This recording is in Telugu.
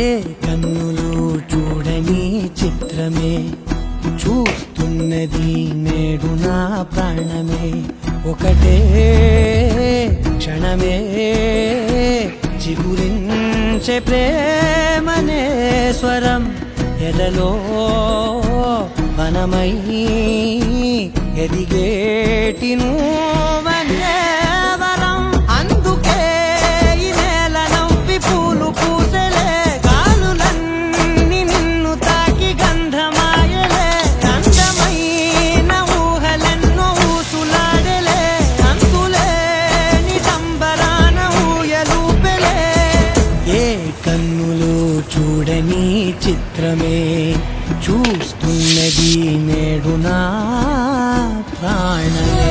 ఏ కన్నులు చూడని చిత్రమే చూస్తున్నది నేడు నా ప్రాణమే. ఒకటే క్షణమే చిగురించే ప్రేమనే స్వరం ఎదలో వనమై ఎదిగేటి నువ్వనే వరం. అందుకే ఈ నేల నవ్వి పూలు పూసెలే, గాలులన్నీ నిన్ను తాకి గంధమాయలే. అందమైన ఊహలెన్నో ఊసులాడలే, అందులేని సంబరాన ఊయలూపెలే. ఏ కన్నులు చూడని చిత్రమే చూస్తున్నది నేడు నా ప్రాణమే.